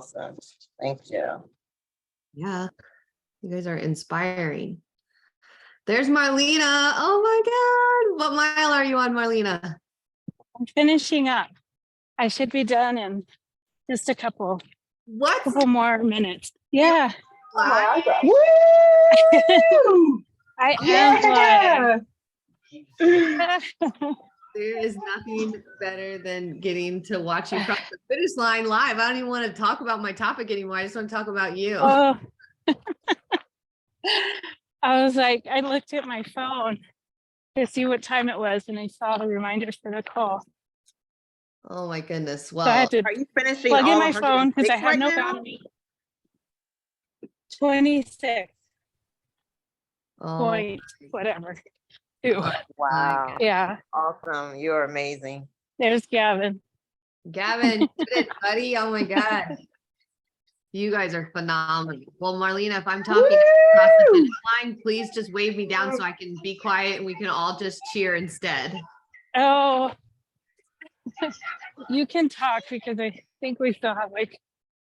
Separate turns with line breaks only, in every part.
Awesome. Thank you.
Yeah, you guys are inspiring. There's Marlena. Oh my God. What mile are you on, Marlena?
I'm finishing up. I should be done in just a couple more minutes. Yeah.
Oh my God.
Woo! I am flying.
There is nothing better than getting to watch you cross the finish line live. I don't even want to talk about my topic anymore. I just want to talk about you.
Oh. I was like, I looked at my phone to see what time it was, and I saw the reminders for the call.
Oh my goodness. Well,
so I had to
Are you finishing
plug in
all
my phone because I
106
have
right
no
now?
battery. 26 point whatever. Two.
Wow.
Yeah.
Awesome. You're amazing.
There's Gavin.
Gavin, did it, buddy. Oh my God. You guys are phenomenal. Well, Marlena, if I'm talking across the finish line, please just wave me down so I can be quiet and we can all just cheer instead.
Oh, you can talk because I think we still have like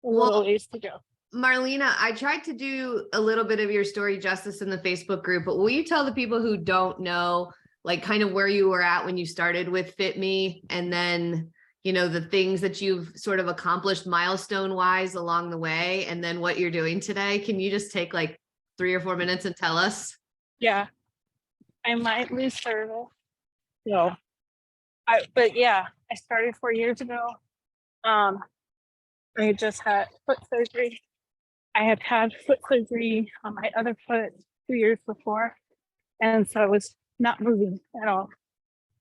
a little ways to go.
Marlena, I tried to do a little bit of your story justice in the Facebook group, but will you tell the people who don't know, like kind of where you were at when you started with Fitme, and then, you know, the things that you've sort of accomplished milestone wise along the way, and then what you're doing today? Can you just take like 3 or 4 minutes and tell us?
Yeah, I might lose service. No, but yeah, I started 4 years ago. I just had foot surgery. I had foot surgery on my other foot 2 years before, and so I was not moving at all.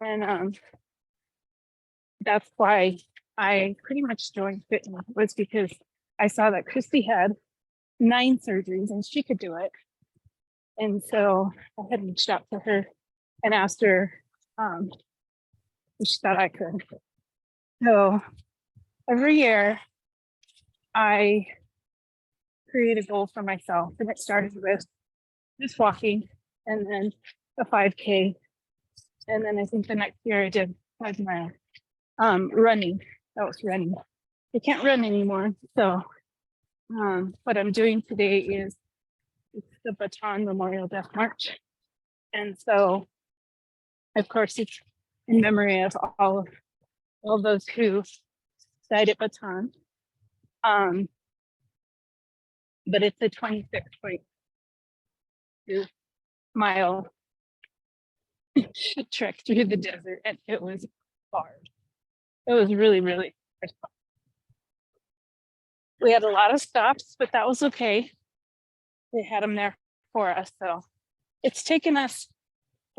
And that's why I pretty much joined Fitme, was because I saw that Christy had 9 surgeries and she could do it. And so I had reached out to her and asked her if she thought I could. So every year I create a goal for myself, and it started with just walking and then a 5K. And then I think the next year I did 5 miles. Running. That was running. I can't run anymore. So what I'm doing today is it's the Baton Memorial Death March. And so of course it's in memory of all those who died at Baton. But it's a 26.2 mile trek through the desert, and it was hard. It was really, really hard. We had a lot of stops, but that was okay. They had them there for us. So it's taken us,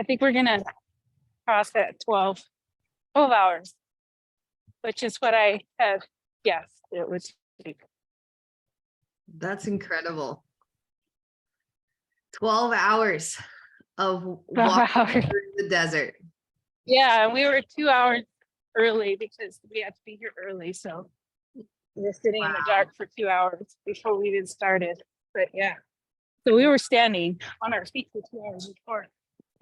I think we're gonna cross at 12 hours, which is what I had guessed it would take.
That's incredible. 12 hours of walking through the desert.
Yeah, and we were 2 hours early because we had to be here early. So we were sitting in the dark for 2 hours before we even started. But yeah, so we were standing on our feet for 2 hours before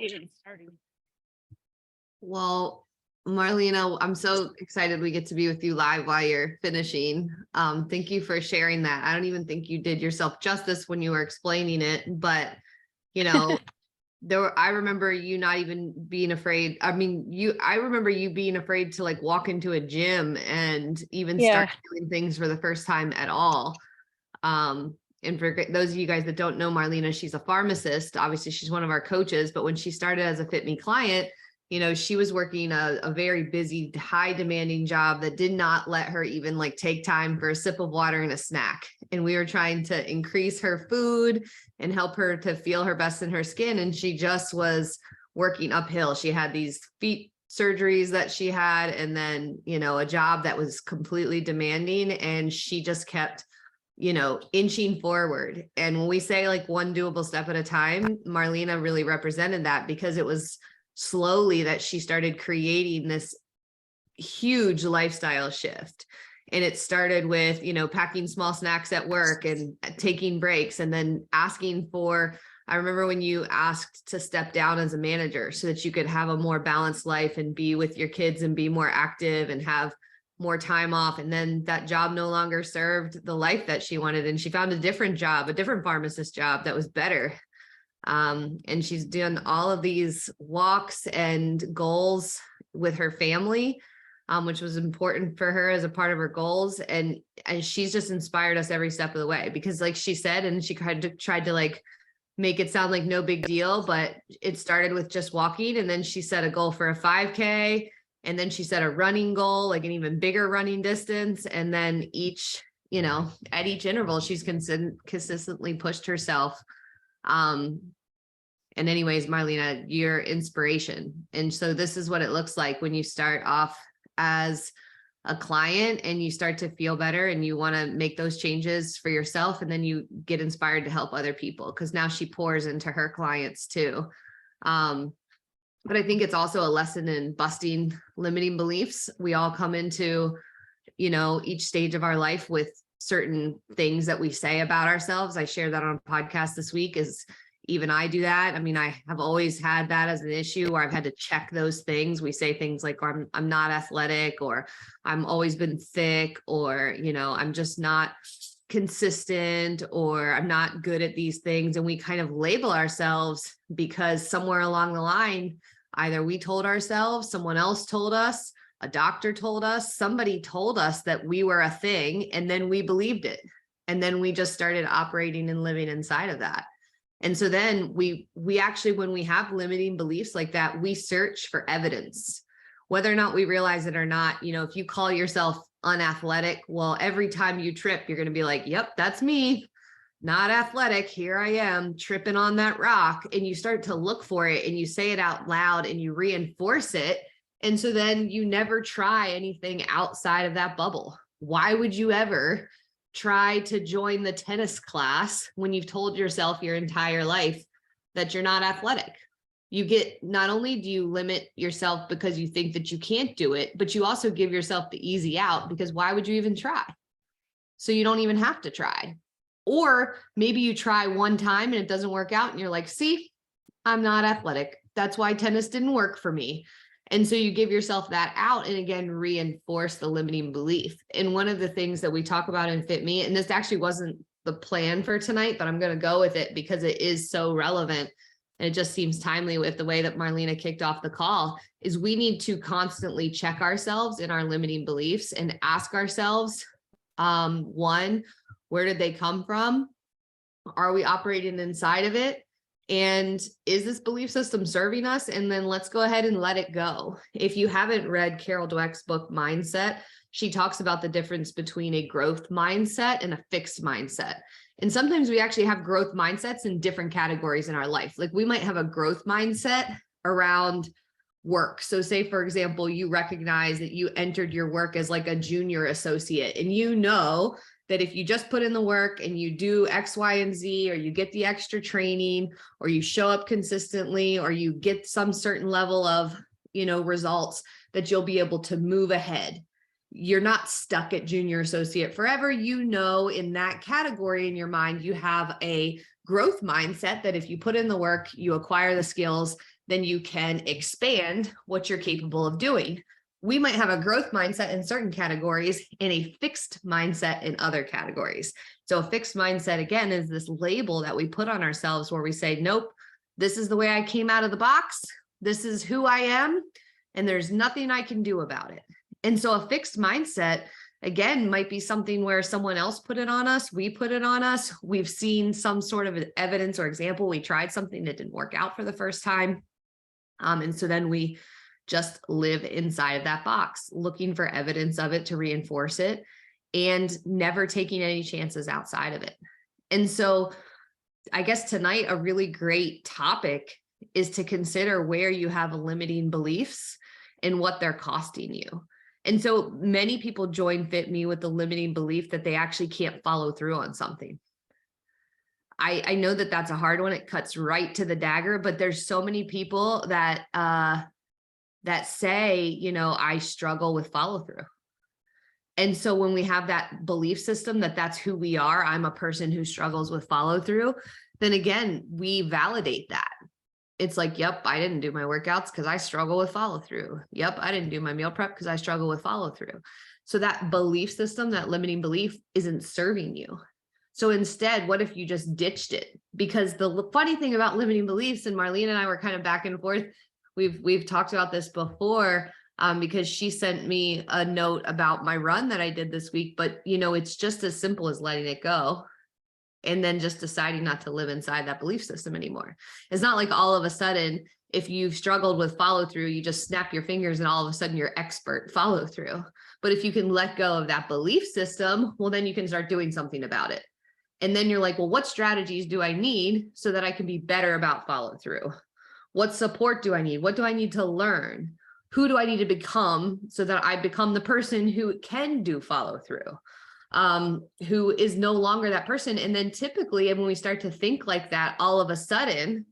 even starting.
Well, Marlena, I'm so excited we get to be with you live while you're finishing. Thank you for sharing that. I don't even think you did yourself justice when you were explaining it, but you know, I remember you not even being afraid. I mean, I remember you being afraid to like walk into a gym and even start doing things for the first time at all. And for those of you guys that don't know Marlena, she's a pharmacist. Obviously she's one of our coaches, but when she started as a Fitme client, you know, she was working a very busy, high demanding job that did not let her even like take time for a sip of water and a snack. And we were trying to increase her food and help her to feel her best in her skin. And she just was working uphill. She had these feet surgeries that she had, and then, you know, a job that was completely demanding. And she just kept, you know, inching forward. And when we say like one doable step at a time, Marlena really represented that, because it was slowly that she started creating this huge lifestyle shift. And it started with, you know, packing small snacks at work and taking breaks, and then asking for, I remember when you asked to step down as a manager so that you could have a more balanced life and be with your kids and be more active and have more time off. And then that job no longer served the life that she wanted. And she found a different job, a different pharmacist job that was better. And she's done all of these walks and goals with her family, which was important for her as a part of her goals. And she's just inspired us every step of the way, because like she said, and she tried to like make it sound like no big deal, but it started with just walking. And then she set a goal for a 5K. And then she set a running goal, like an even bigger running distance. And then each, at each interval, she's consistently pushed herself. And anyways, Marlena, you're inspiration. And so this is what it looks like when you start off as a client and you start to feel better and you want to make those changes for yourself. And then you get inspired to help other people, because now she pours into her clients too. But I think it's also a lesson in busting limiting beliefs. We all come into, each stage of our life with certain things that we say about ourselves. I shared that on a podcast this week, is even I do that. I mean, I have always had that as an issue where I've had to check those things. We say things like, I'm not athletic, or I'm always been thick, or, I'm just not consistent, or I'm not good at these things. And we kind of label ourselves because somewhere along the line, either we told ourselves, someone else told us, a doctor told us, somebody told us that we were a thing, and then we believed it. And then we just started operating and living inside of that. And so then we actually, when we have limiting beliefs like that, we search for evidence, whether or not we realize it or not. If you call yourself unathletic, well, every time you trip, you're going to be like, yep, that's me. Not athletic. Here I am tripping on that rock. And you start to look for it and you say it out loud and you reinforce it. And so then you never try anything outside of that bubble. Why would you ever try to join the tennis class when you've told yourself your entire life that you're not athletic? Not only do you limit yourself because you think that you can't do it, but you also give yourself the easy out, because why would you even try? So you don't even have to try. Or maybe you try one time and it doesn't work out and you're like, see, I'm not athletic. That's why tennis didn't work for me. And so you give yourself that out and again, reinforce the limiting belief. And one of the things that we talk about in Fitme, and this actually wasn't the plan for tonight, but I'm going to go with it because it is so relevant. And it just seems timely with the way that Marlena kicked off the call, is we need to constantly check ourselves in our limiting beliefs and ask ourselves, one, where did they come from? Are we operating inside of it? And is this belief system serving us? And then let's go ahead and let it go. If you haven't read Carol Dweck's book, Mindset, she talks about the difference between a growth mindset and a fixed mindset. And sometimes we actually have growth mindsets in different categories in our life. Like we might have a growth mindset around work. So say, for example, you recognize that you entered your work as like a junior associate, and you know that if you just put in the work and you do X, Y, and Z, or you get the extra training, or you show up consistently, or you get some certain level of, results, that you'll be able to move ahead. You're not stuck at junior associate forever. In that category in your mind, you have a growth mindset that if you put in the work, you acquire the skills, then you can expand what you're capable of doing. We might have a growth mindset in certain categories and a fixed mindset in other categories. So a fixed mindset, again, is this label that we put on ourselves where we say, nope, this is the way I came out of the box. This is who I am, and there's nothing I can do about it. And so a fixed mindset, again, might be something where someone else put it on us. We put it on us. We've seen some sort of evidence or example. We tried something that didn't work out for the first time. And so then we just live inside of that box, looking for evidence of it to reinforce it and never taking any chances outside of it. And so I guess tonight, a really great topic is to consider where you have limiting beliefs and what they're costing you. And so many people join Fitme with the limiting belief that they actually can't follow through on something. I know that that's a hard one. It cuts right to the dagger, but there's so many people that say, I struggle with follow through. And so when we have that belief system that that's who we are, I'm a person who struggles with follow through, then again, we validate that. it's like, yep, I didn't do my workouts because I struggle with follow through. Yep, I didn't do my meal prep because I struggle with follow through. So that belief system, that limiting belief, isn't serving you. So instead, what if you just ditched it? Because the funny thing about limiting beliefs, and Marlene and I were kind of back and forth, we've talked about this before, because she sent me a note about my run that I did this week, but it's just as simple as letting it go. And then just deciding not to live inside that belief system anymore. It's not like all of a sudden, if you've struggled with follow through, you just snap your fingers and all of a sudden you're expert follow through. But if you can let go of that belief system, well, then you can start doing something about it. And then you're like, well, what strategies do I need so that I can be better about follow through? What support do I need? What do I need to learn? Who do I need to become so that I become the person who can do follow through? Who is no longer that person. And then typically when we start to think like that, all of a sudden,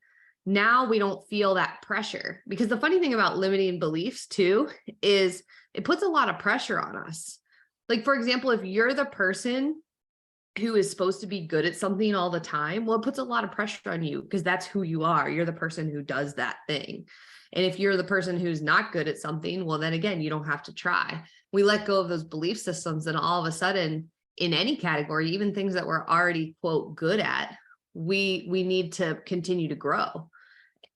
now we don't feel that pressure. Because the funny thing about limiting beliefs too, is it puts a lot of pressure on us. Like, for example, if you're the person who is supposed to be good at something all the time, well, it puts a lot of pressure on you because that's who you are. You're the person who does that thing. And if you're the person who's not good at something, well, then again, you don't have to try. We let go of those belief systems, and all of a sudden, in any category, even things that we're already, quote, good at, we need to continue to grow.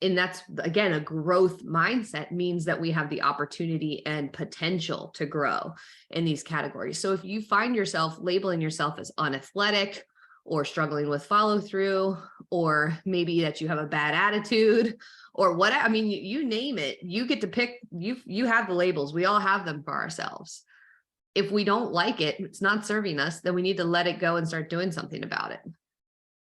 And that's, again, a growth mindset means that we have the opportunity and potential to grow in these categories. So if you find yourself labeling yourself as unathletic or struggling with follow through, or maybe that you have a bad attitude, or what, I mean, you name it, you get to pick, you have the labels. We all have them for ourselves. If we don't like it, it's not serving us, then we need to let it go and start doing something about it.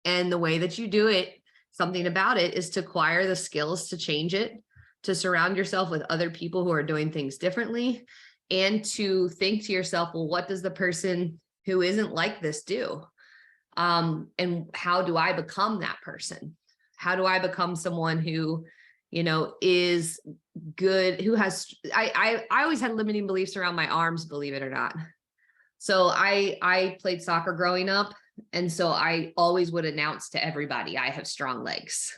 And the way that you do it, something about it, is to acquire the skills to change it, to surround yourself with other people who are doing things differently, and to think to yourself, well, what does the person who isn't like this do? And how do I become that person? How do I become someone who, is good, who has, I always had limiting beliefs around my arms, believe it or not. So I played soccer growing up. And so I always would announce to everybody, I have strong legs.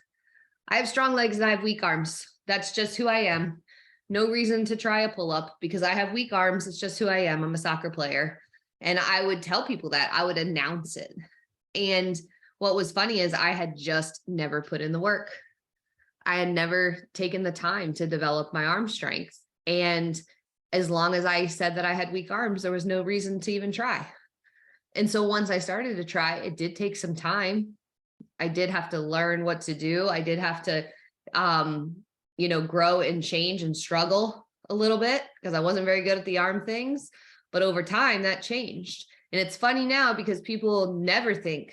I have strong legs and I have weak arms. That's just who I am. No reason to try a pull-up because I have weak arms. It's just who I am. I'm a soccer player. And I would tell people that. I would announce it. And what was funny is I had just never put in the work. I had never taken the time to develop my arm strength. And as long as I said that I had weak arms, there was no reason to even try. And so once I started to try, it did take some time. I did have to learn what to do. I did have to, grow and change and struggle a little bit because I wasn't very good at the arm things. But over time that changed. And it's funny now because people never think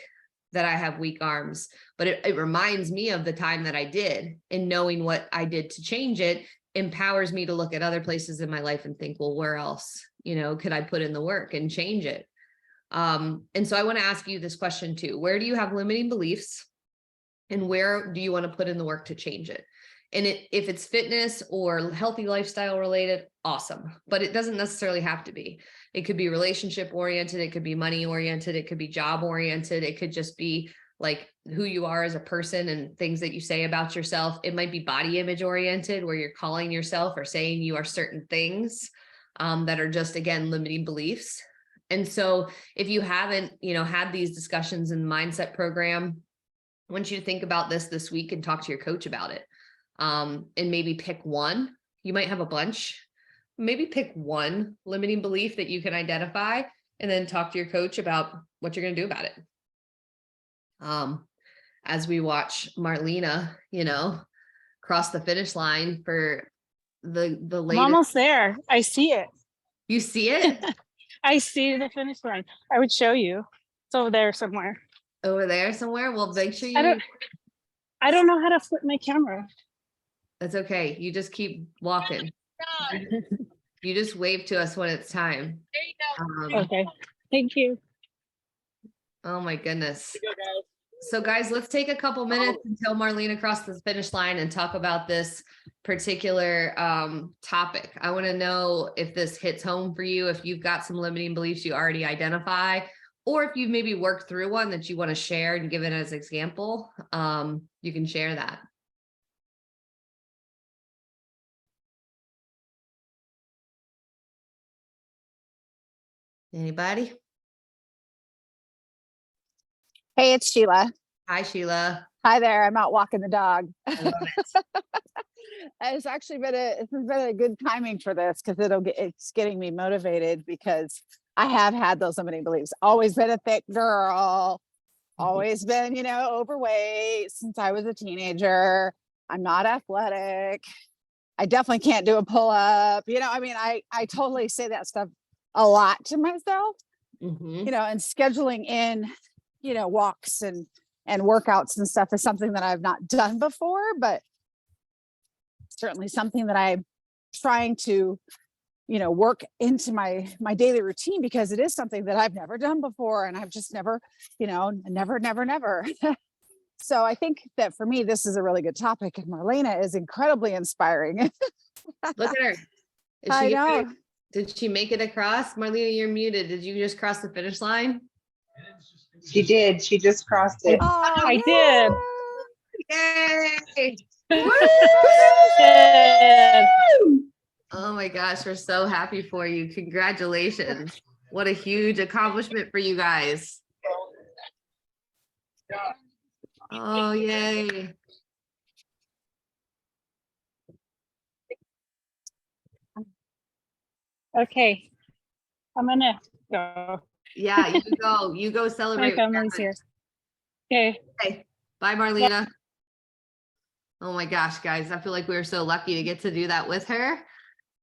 that I have weak arms, but it reminds me of the time that I did, and knowing what I did to change it empowers me to look at other places in my life and think, well, where else, could I put in the work and change it? And so I want to ask you this question too. Where do you have limiting beliefs, and where do you want to put in the work to change it? And if it's fitness or healthy lifestyle related, awesome. But it doesn't necessarily have to be. It could be relationship oriented. It could be money oriented. It could be job oriented. It could just be like who you are as a person and things that you say about yourself. It might be body image oriented, where you're calling yourself or saying you are certain things that are just, again, limiting beliefs. And so if you haven't, had these discussions in the mindset program, I want you to think about this week and talk to your coach about it. And maybe pick one. You might have a bunch. Maybe pick one limiting belief that you can identify, and then talk to your coach about what you're going to do about it. As we watch Marlena, cross the finish line for the latest.
I'm almost there. I see it.
You see it?
I see the finish line. I would show you. It's over there somewhere.
Over there somewhere? Well, make sure you.
I don't know how to flip my camera.
That's okay. You just keep walking. You just wave to us when it's time.
There you go. Okay. Thank you.
Oh my goodness. So guys, let's take a couple minutes until Marlene across the finish line and talk about this particular topic. I want to know if this hits home for you, if you've got some limiting beliefs you already identify, or if you've maybe worked through one that you want to share and give it as an example. You can share that. Anybody?
Hey, it's Sheila.
Hi, Sheila.
Hi there. I'm out walking the dog.
I love it.
It's actually it's been a good timing for this because it's getting me motivated because I have had those limiting beliefs. Always been a thick girl, always been, overweight since I was a teenager. I'm not athletic. I definitely can't do a pull-up. I totally say that stuff a lot to myself,
Mhm.
and scheduling in, walks and workouts and stuff is something that I've not done before, but certainly something that I'm trying to, work into my daily routine because it is something that I've never done before. And I've just never. So I think that for me, this is a really good topic. And Marlena is incredibly inspiring.
Look at her. Is
I
she
know.
Did she make it across? Marlena, you're muted. Did you just cross the finish line?
She did. She just crossed it.
Oh,
I did.
Yay!
Good.
Oh my gosh, we're so happy for you. Congratulations. What a huge accomplishment for you guys. Oh, yay.
Okay. I'm gonna go.
Yeah, you go
My
celebrate.
family's here. Okay.
Okay. Bye, Marlena. Oh my gosh, guys, I feel like we were so lucky to get to do that with her.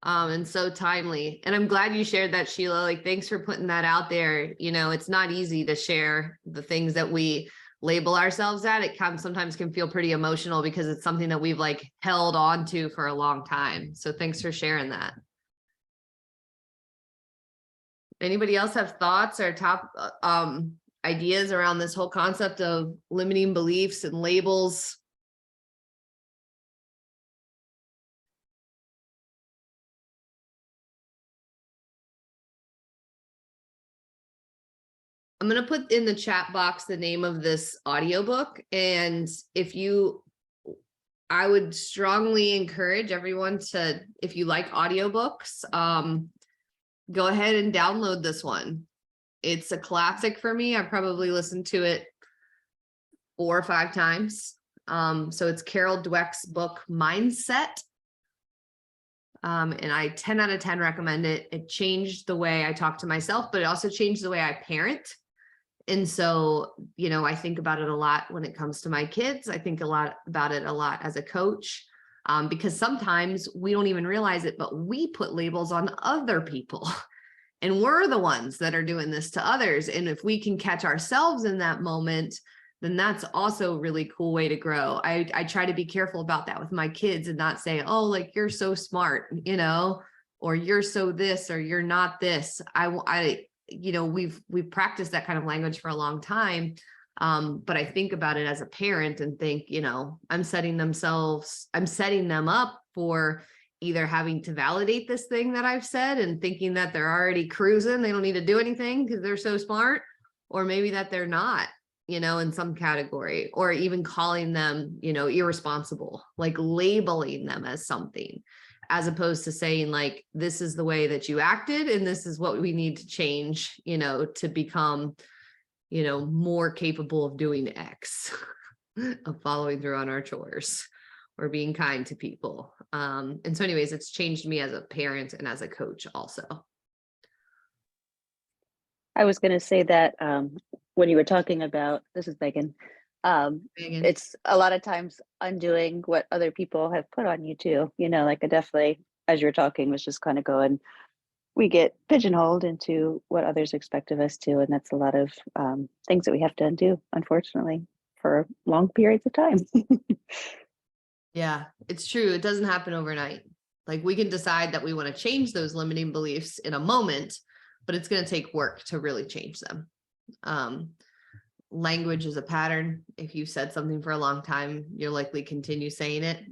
And so timely. And I'm glad you shared that, Sheila. Like, thanks for putting that out there. It's not easy to share the things that we label ourselves at. It sometimes can feel pretty emotional because it's something that we've like held on to for a long time. So thanks for sharing that. Anybody else have thoughts or top ideas around this whole concept of limiting beliefs and labels? I'm going to put in the chat box the name of this audiobook. And I would strongly encourage everyone to, if you like audiobooks, go ahead and download this one. It's a classic for me. I probably listened to it 4 or 5 times. So it's Carol Dweck's book, Mindset. And I 10 out of 10 recommend it. It changed the way I talk to myself, but it also changed the way I parent. And so, I think about it a lot when it comes to my kids. I think about it a lot as a coach, because sometimes we don't even realize it, but we put labels on other people and we're the ones that are doing this to others. And if we can catch ourselves in that moment, then that's also a really cool way to grow. I try to be careful about that with my kids and not say, oh, like, you're so smart, or you're so this, or you're not this. We've practiced that kind of language for a long time. But I think about it as a parent and think, I'm setting them up for either having to validate this thing that I've said and thinking that they're already cruising. They don't need to do anything because they're so smart, or maybe that they're not, in some category, or even calling them, irresponsible, like labeling them as something, as opposed to saying, like, this is the way that you acted and this is what we need to change, to become, more capable of doing X, of following through on our chores or being kind to people. And so anyways, it's changed me as a parent and as a coach also.
I was going to say that when you were talking about, this is Megan,
Megan.
it's a lot of times undoing what other people have put on you too. Like, I definitely, as you were talking, was just kind of going, we get pigeonholed into what others expect of us too. And that's a lot of things that we have to undo, unfortunately, for long periods of time.
Yeah, it's true. It doesn't happen overnight. Like, we can decide that we want to change those limiting beliefs in a moment, but it's going to take work to really change them. Language is a pattern. If you've said something for a long time, you'll likely continue saying it.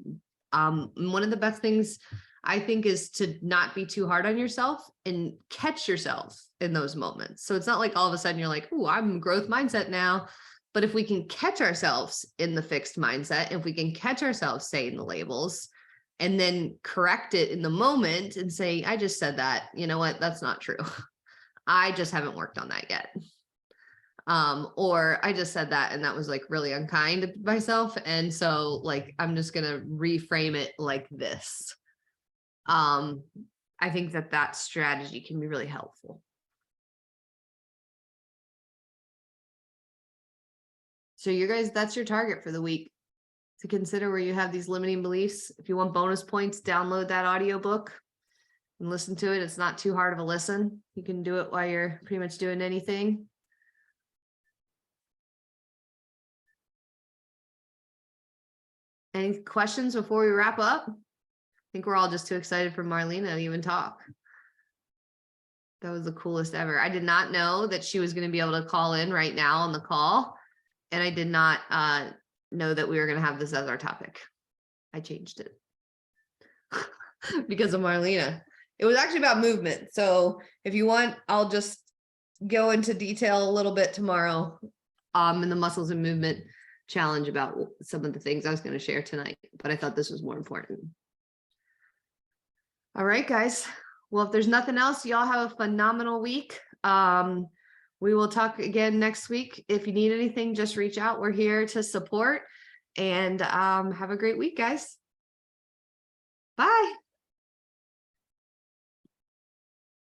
One of the best things I think is to not be too hard on yourself and catch yourself in those moments. So it's not like all of a sudden you're like, oh, I'm growth mindset now. But if we can catch ourselves in the fixed mindset, if we can catch ourselves saying the labels and then correct it in the moment and say, I just said that, you know what, that's not true. I just haven't worked on that yet. Or I just said that and that was like really unkind to myself. And so like, I'm just going to reframe it like this. I think that strategy can be really helpful. So you guys, that's your target for the week, to consider where you have these limiting beliefs. If you want bonus points, download that audiobook and listen to it. It's not too hard of a listen. You can do it while you're pretty much doing anything. Any questions before we wrap up? I think we're all just too excited for Marlena to even talk. That was the coolest ever. I did not know that she was going to be able to call in right now on the call. And I did not know that we were going to have this as our topic. I changed it because of Marlena. It was actually about movement. So if you want, I'll just go into detail a little bit tomorrow in the muscles and movement challenge about some of the things I was going to share tonight, but I thought this was more important. All right, guys. Well, if there's nothing else, y'all have a phenomenal week. We will talk again next week. If you need anything, just reach out. We're here to support, and have a great week, guys. Bye.